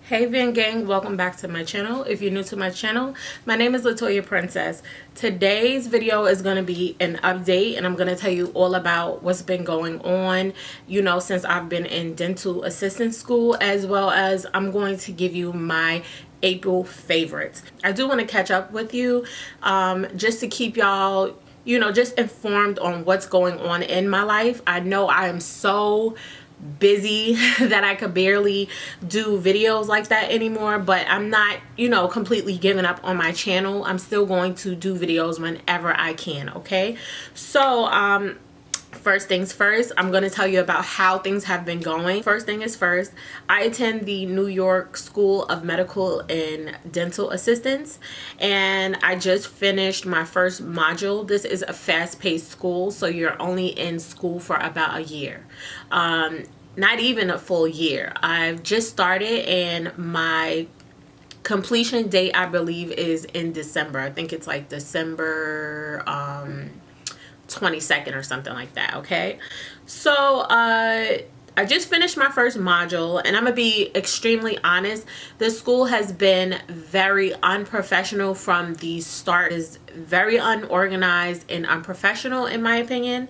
Hey Van Gang, welcome back to my channel. If you're new to my channel, my name is Latoya Princess. Today's video is going to be an update and I'm going to tell you all about what's been going on, since I've been in dental assistant school, as well as I'm going to give you my April favorites. I do want to catch up with you just to keep y'all just informed on what's going on in my life. I know I am so busy that I could barely do videos like that anymore, but I'm not completely giving up on my channel. I'm still going to do videos whenever I can. Okay, so first things first, I'm going to tell you about how things have been going. First thing is first, I attend the New York School of Medical and Dental Assistants, and I just finished my first module. This is a fast-paced school, so you're only in school for about a year. Not even a full year. I've just started and my completion date, I believe, is in December. I think it's like December 22nd or something like that. Okay, so I just finished my first module and I'm gonna be extremely honest, this school has been very unprofessional from the start. It is very unorganized and unprofessional in my opinion.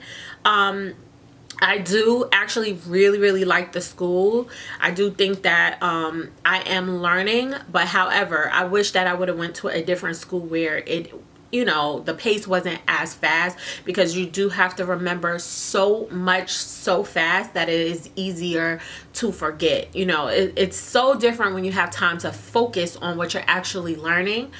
I do actually really like the school. I do think that I am learning, but however, I wish that I would have went to a different school where it the pace wasn't as fast, because you do have to remember so much so fast that it is easier to forget. It's so different when you have time to focus on what you're actually learning.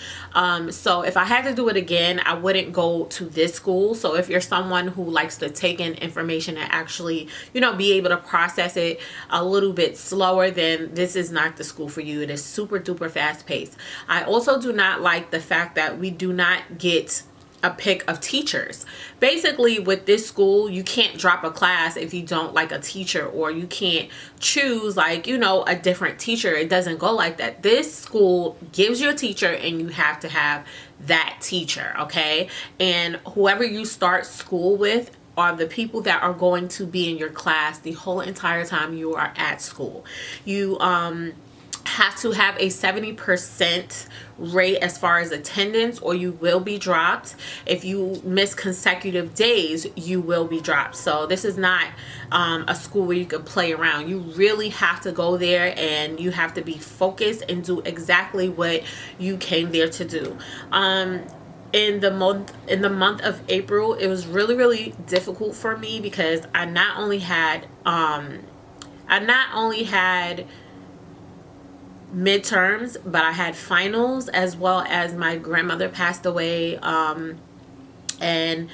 So if I had to do it again, I wouldn't go to this school. So if you're someone who likes to take in information and actually be able to process it a little bit slower, then this is not the school for you. It is super duper fast paced. I also do not like the fact that we do not get a pick of teachers. Basically with this school, you can't drop a class if you don't like a teacher, or you can't choose a different teacher. It doesn't go like that. This school gives you a teacher and you have to have that teacher. Okay, and whoever you start school with are the people that are going to be in your class the whole entire time you are at school. You have to have a 70% rate as far as attendance, or you will be dropped. If you miss consecutive days, you will be dropped. So this is not a school where you can play around. You really have to go there and you have to be focused and do exactly what you came there to do. In the month of April, it was really difficult for me because I not only had midterms, but I had finals, as well as my grandmother passed away, and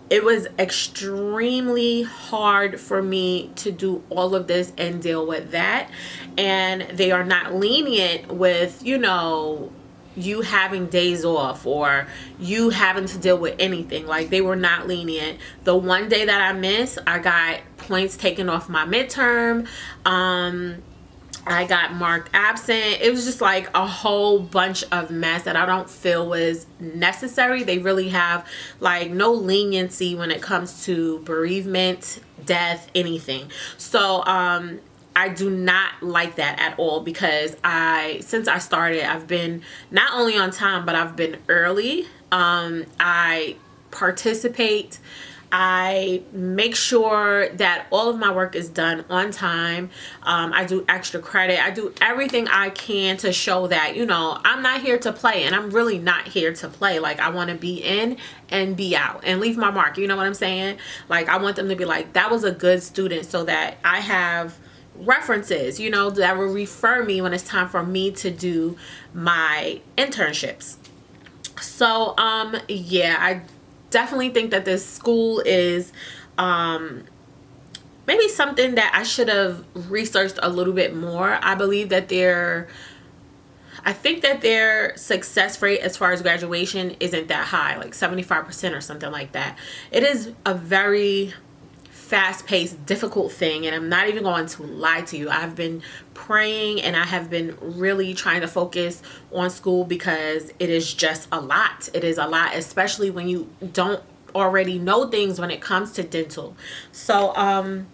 it was extremely hard for me to do all of this and deal with that. And they are not lenient with you having days off or you having to deal with anything. Like, they were not lenient. The one day that I missed, I got points taken off my midterm. I got marked absent. It was just like a whole bunch of mess that I don't feel was necessary. They really have no leniency when it comes to bereavement, death, anything. So I do not like that at all, because since I started, I've been not only on time, but I've been early. I participate. I make sure that all of my work is done on time. I do extra credit. I do everything I can to show that, I'm not here to play, and I'm really not here to play. I want to be in and be out and leave my mark. You know what I'm saying? I want them to be like, that was a good student, so that I have references, that will refer me when it's time for me to do my internships. So, yeah, I definitely think that this school is maybe something that I should have researched a little bit more. I believe that I think that their success rate as far as graduation isn't that high, like 75% or something like that. It is a very fast-paced, difficult thing, and I'm not even going to lie to you. I've been praying and I have been really trying to focus on school, because it is just a lot. It is a lot, especially when you don't already know things when it comes to dental. So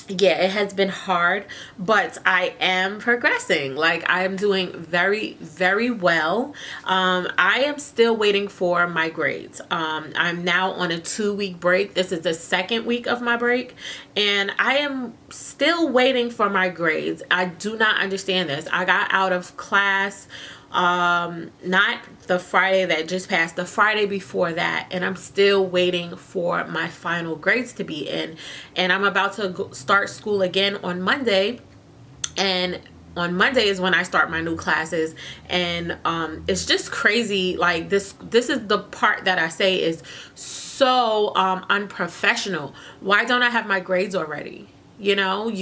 yeah, it has been hard, but I am progressing. Like, I am doing very, very well. I am still waiting for my grades. I'm now on a 2-week break. This is the second week of my break, and I am still waiting for my grades. I do not understand this. I got out of class not the Friday that just passed, the Friday before that, and I'm still waiting for my final grades to be in, and I'm about to start school again on Monday, and on Monday is when I start my new classes, and it's just crazy. Like, this is the part that I say is so unprofessional. Why don't I have my grades already? You know,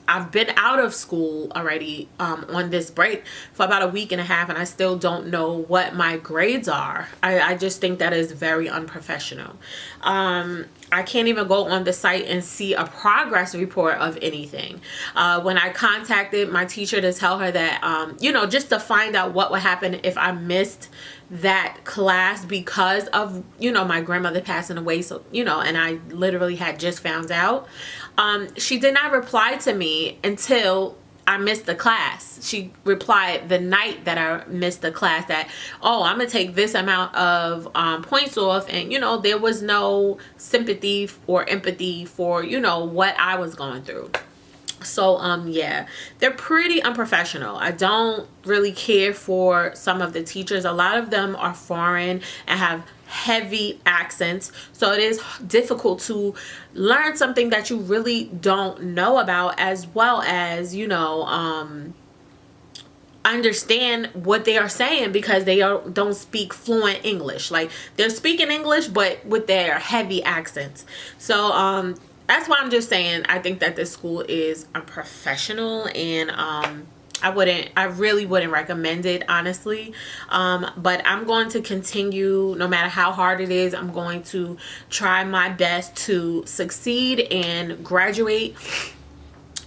I've been out of school already on this break for about a week and a half, and I still don't know what my grades are. I just think that is very unprofessional. I can't even go on the site and see a progress report of anything. When I contacted my teacher to tell her that, you know, just to find out what would happen if I missed that class because of, you know, my grandmother passing away, so, you know, and I literally had just found out, she did not reply to me until I missed the class. She replied the night that I missed the class that, oh, I'm gonna take this amount of points off, and, you know, there was no sympathy or empathy for, you know, what I was going through. So yeah, they're pretty unprofessional. I don't really care for some of the teachers. A lot of them are foreign and have heavy accents, so it is difficult to learn something that you really don't know about, as well as, you know, understand what they are saying, because they don't speak fluent English. Like, they're speaking English but with their heavy accents. So that's why I'm just saying I think that this school is unprofessional, and I really wouldn't recommend it, honestly. But I'm going to continue, no matter how hard it is. I'm going to try my best to succeed and graduate.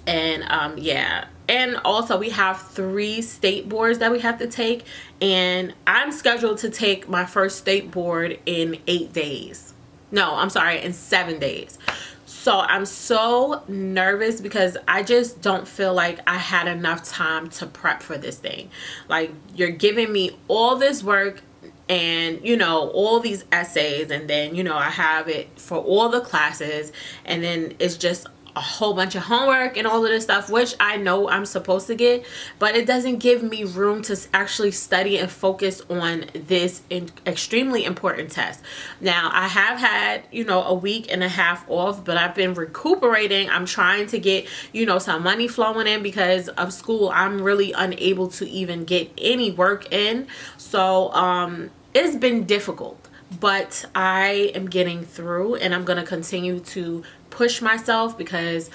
And yeah, and also we have 3 state boards that we have to take, and I'm scheduled to take my first state board in 8 days. No, I'm sorry, in 7 days. So I'm so nervous because I just don't feel like I had enough time to prep for this thing. Like, you're giving me all this work and, you know, all these essays, and then, you know, I have it for all the classes, and then it's just a whole bunch of homework and all of this stuff, which I know I'm supposed to get, but it doesn't give me room to actually study and focus on this extremely important test. Now, I have had, you know, a week and a half off, but I've been recuperating. I'm trying to get, you know, some money flowing in because of school. I'm really unable to even get any work in. So it's been difficult, but I am getting through, and I'm going to continue to push myself, because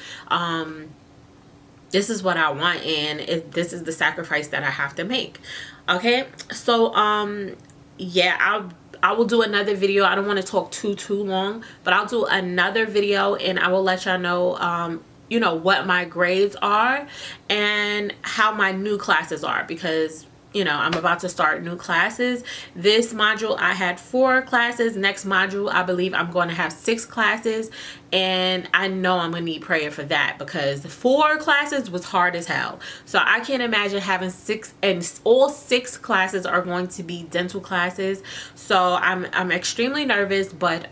this is what I want, and this is the sacrifice that I have to make. Okay, so yeah, I will do another video. I don't want to talk too long, but I'll do another video, and I will let y'all know you know, what my grades are and how my new classes are, because, you know, I'm about to start new classes. This module I had 4 classes. Next module I believe I'm going to have 6 classes, and I know I'm going to need prayer for that, because 4 classes was hard as hell. So I can't imagine having 6, and all 6 classes are going to be dental classes. So I'm extremely nervous, but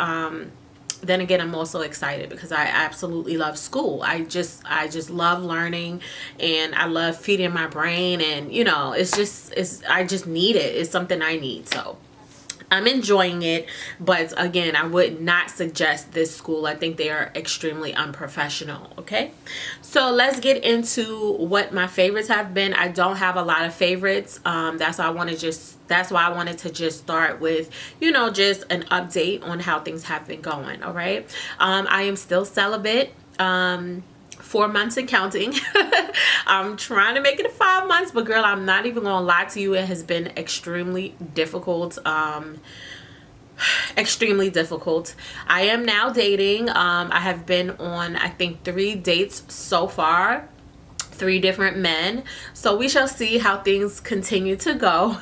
then again, I'm also excited because I absolutely love school. I just love learning, and I love feeding my brain, and, you know, I just need it. It's something I need. So I'm enjoying it, but again, I would not suggest this school. I think they are extremely unprofessional. Okay, so let's get into what my favorites have been. I don't have a lot of favorites. That's why I wanted to just start with, you know, just an update on how things have been going. All right, I am still celibate. 4 months and counting. I'm trying to make it 5 months, but girl, I'm not even gonna lie to you, it has been extremely difficult. Extremely difficult. I am now dating. I have been on, I think, 3 dates so far, 3 different men, so we shall see how things continue to go.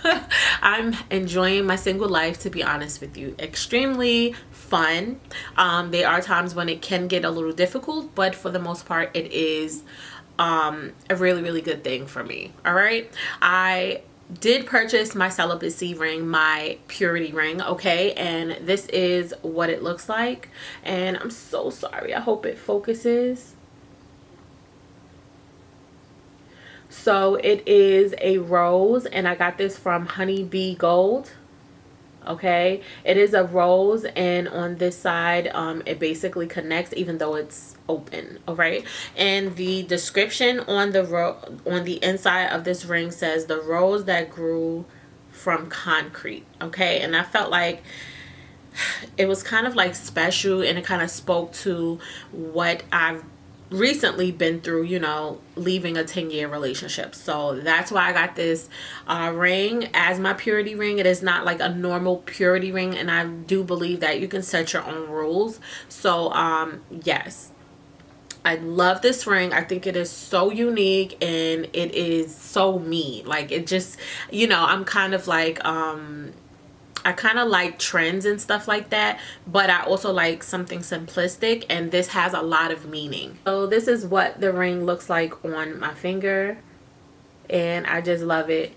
I'm enjoying my single life, to be honest with you. Extremely fun. There are times when it can get a little difficult, but for the most part it is a really good thing for me. All right, I did purchase my celibacy ring, my purity ring, okay, and this is what it looks like. And I'm so sorry, I hope it focuses. So it is a rose, and I got this from Honeybee Gold. Okay, it is a rose, and on this side it basically connects even though it's open. All right, and the description on the inside of this ring says the rose that grew from concrete. Okay, and I felt like it was kind of like special, and it kind of spoke to what I've recently been through, you know, leaving a 10-year relationship. So that's why I got this ring as my purity ring. It is not like a normal purity ring, and I do believe that you can set your own rules. So yes, I love this ring. I think it is so unique, and it is so me. Like, it just, you know, I'm kind of like I kind of like trends and stuff like that, but I also like something simplistic, and this has a lot of meaning. So this is what the ring looks like on my finger, and I just love it.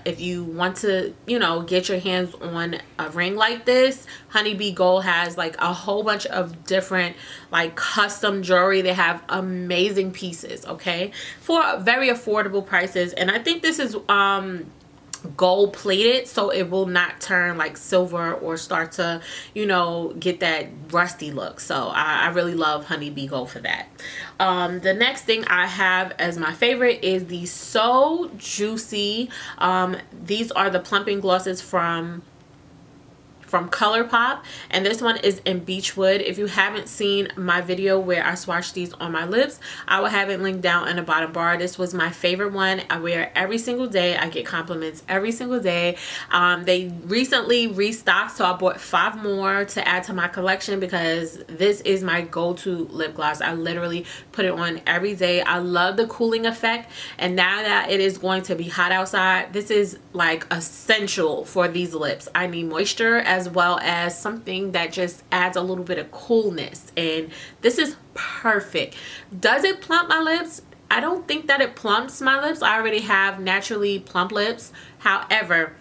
If you want to, you know, get your hands on a ring like this, Honeybee Gold has like a whole bunch of different like custom jewelry. They have amazing pieces, okay, for very affordable prices. And I think this is gold plated, so it will not turn like silver or start to, you know, get that rusty look. So I really love Honeybee Gold for that. The next thing I have as my favorite is the So Juicy. These are the plumping glosses from ColourPop, and this one is in Beachwood. If you haven't seen my video where I swatched these on my lips, I will have it linked down in the bottom bar. This was my favorite one. I wear it every single day. I get compliments every single day. They recently restocked, so I bought 5 more to add to my collection because this is my go-to lip gloss. I literally put it on every day. I love the cooling effect, and now that it is going to be hot outside, this is like essential for these lips. I need moisture as well as something that just adds a little bit of coolness, and this is perfect. Does it plump my lips? I don't think that it plumps my lips. I already have naturally plump lips. However,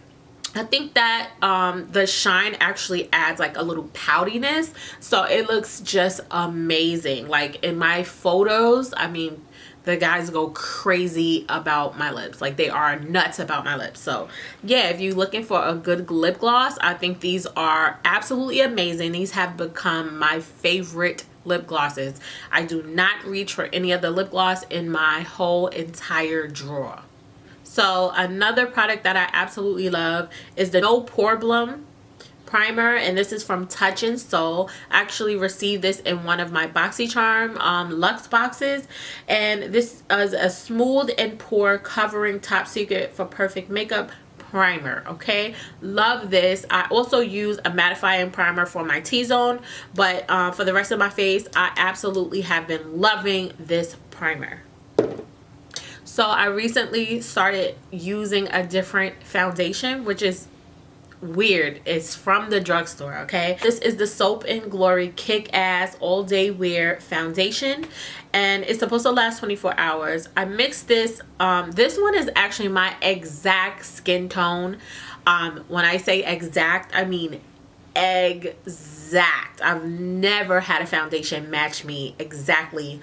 I think that the shine actually adds like a little poutiness, so it looks just amazing. Like in my photos, I mean, the guys go crazy about my lips. Like, they are nuts about my lips. So yeah, if you're looking for a good lip gloss, I think these are absolutely amazing. These have become my favorite lip glosses. I do not reach for any other lip gloss in my whole entire drawer. So another product that I absolutely love is the No Pore BLEM primer, and this is from Touch and Soul. I actually received this in one of my BoxyCharm Luxe boxes, and this is a smooth and pore covering top secret for perfect makeup primer. Okay, love this. I also use a mattifying primer for my T-zone, but for the rest of my face, I absolutely have been loving this primer. So I recently started using a different foundation, which is weird. It's from the drugstore. Okay, this is the Soap and Glory Kick-Ass All Day Wear Foundation, and it's supposed to last 24 hours. I mixed this. This one is actually my exact skin tone. When I say exact, I mean exact. I've never had a foundation match me exactly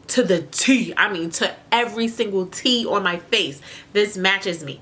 to the T. I mean, to every single T on my face. This matches me.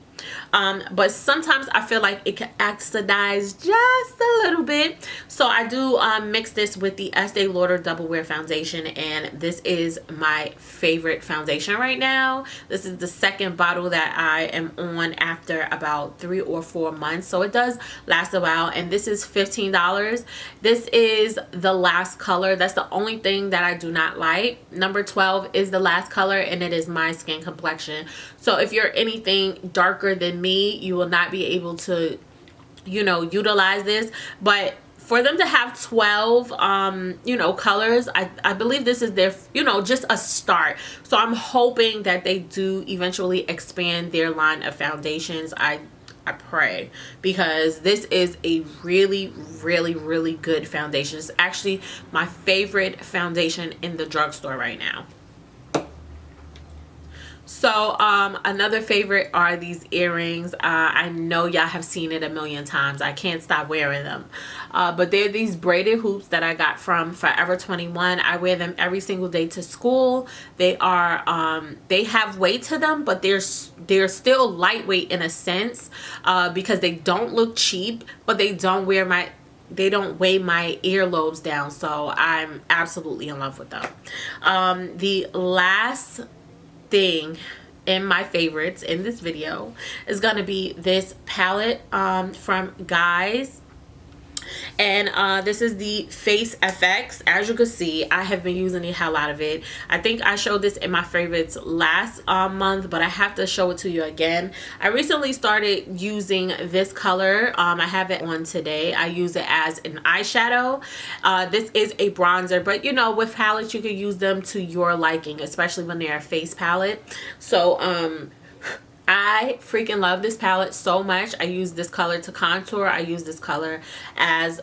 But sometimes I feel like it can oxidize just a little bit, so I do mix this with the Estee Lauder Double Wear Foundation, and this is my favorite foundation right now. This is the second bottle that I am on after about 3 or 4 months, so it does last a while, and this is $15. This is the last color. That's the only thing that I do not like. Number 12 is the last color, and it is my skin complexion. So if you're anything darker than me, you will not be able to, you know, utilize this. But for them to have 12 you know, colors, I believe this is their, you know, just a start. So I'm hoping that they do eventually expand their line of foundations. I I pray, because this is a really, really, really good foundation. It's actually my favorite foundation in the drugstore right now. So another favorite are these earrings. I know y'all have seen it a million times. I can't stop wearing them. But they're these braided hoops that I got from Forever 21. I wear them every single day to school. They are they have weight to them, but they're still lightweight in a sense, because they don't look cheap, but they don't weigh my earlobes down. So I'm absolutely in love with them. The last thing in my favorites in this video is gonna be this palette from GUIZE, and this is the Face FX. As you can see, I have been using the hell out of it. I think I showed this in my favorites last month, but I have to show it to you again. I recently started using this color. I have it on today. I use it as an eyeshadow. This is a bronzer, but you know, with palettes you can use them to your liking, especially when they're a face palette. So I freaking love this palette so much. I use this color to contour. I use this color as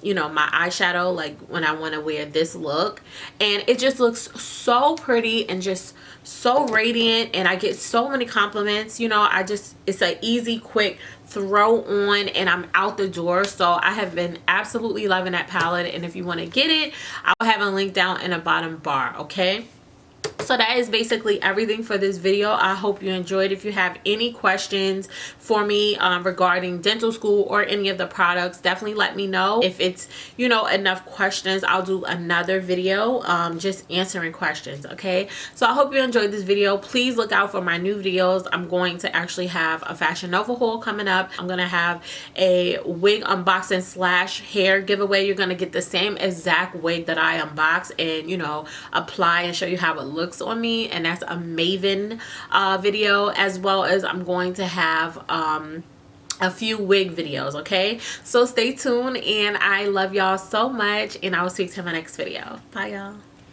you know, my eyeshadow, like when I want to wear this look, and it just looks so pretty and just so radiant, and I get so many compliments. You know, it's an easy, quick throw on and I'm out the door. So I have been absolutely loving that palette, and if you want to get it, I'll have a link down in the bottom bar. Okay, so that is basically everything for this video. I hope you enjoyed. If you have any questions for me regarding dental school or any of the products, definitely let me know. If it's, you know, enough questions, I'll do another video just answering questions. Okay, so I hope you enjoyed this video. Please look out for my new videos. I'm going to actually have a Fashion Nova haul coming up. I'm gonna have a wig unboxing slash hair giveaway. You're gonna get the same exact wig that I unbox and, you know, apply and show you how it looks on me, and that's a Maven video, as well as I'm going to have a few wig videos. Okay, so stay tuned, and I love y'all so much, and I will speak to my next video. Bye y'all.